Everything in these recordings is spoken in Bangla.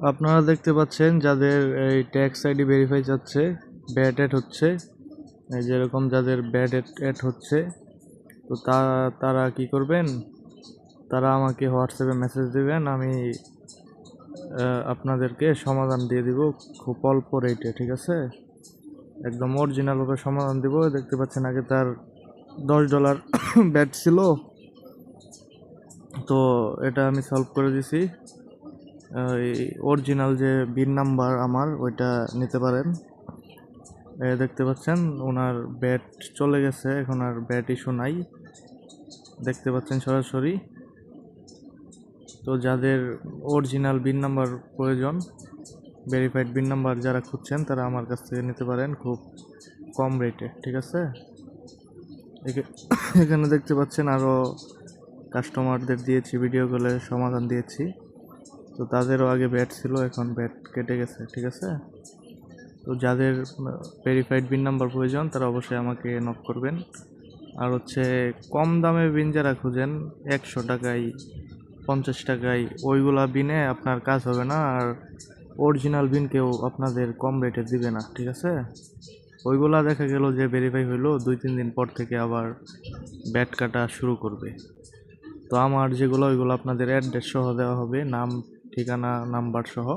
আপনারা দেখতে পাচ্ছেন যাদের এই ট্যাক্স আইডি ভেরিফাই যাচ্ছে, ব্যাড অ্যাড হচ্ছে, এই যেরকম যাদের ব্যাড অ্যাড হচ্ছে, তো তারা কি করবেন, তারা আমাকে হোয়াটসঅ্যাপে মেসেজ দিবেন, আমি আপনাদেরকে সমাধান দিয়ে দিব খুব অল্প রেটে, ঠিক আছে? একদম অরিজিনালভাবে সমাধান দিব। দেখতে পাচ্ছেন আগে তার $10 ব্যাট ছিল, তো এটা আমি সলভ করে দিছি। অরিজিনাল যে বিন নাম্বার আমার ওইটা নিতে পারেন। দেখতে পাচ্ছেন ওনার ব্যাট চলে গেছে, এখন আর ব্যাট ইস্যু নাই, দেখতে পাচ্ছেন সরাসরি। তো যাদের অরিজিনাল বিন নাম্বার প্রয়োজন, ভেরিফাইড বিন নাম্বার যারা খুঁজছেন, তারা আমার কাছ থেকে নিতে পারেন খুব কম রেটে, ঠিক আছে? এখানে দেখতে পাচ্ছেন আরও কাস্টমারদের দিয়েছি, ভিডিও কলে সমাধান দিয়েছি। তো তাদেরও আগে ব্যাট ছিল, এখন ব্যাট কেটে গেছে, ঠিক আছে? তো যাদের ভেরিফাইড বিন নাম্বার প্রয়োজন তারা অবশ্যই আমাকে নক করবেন। আর হচ্ছে কম দামে বিন যারা খুঁজেন, 100 টাকায় 50 টাকায়, ওইগুলা বিনে আপনার কাজ হবে না। আর অরিজিনাল বিন কেউ আপনাদের কম রেটে দিবে না, ঠিক আছে? ওইগুলা দেখা গেল যে ভেরিফাই হইলো 2-3 দিন পর থেকে আবার ব্যাট কাটা শুরু করবে। তো আমার যেগুলো, ওইগুলো আপনাদের অ্যাড্রেস সহ দেওয়া হবে, নাম, ঠিকানা, নাম্বার সহ।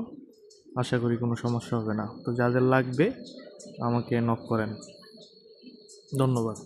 আশা করি কোনো সমস্যা হবে না। তো যাদের লাগবে আমাকে নক করেন। ধন্যবাদ।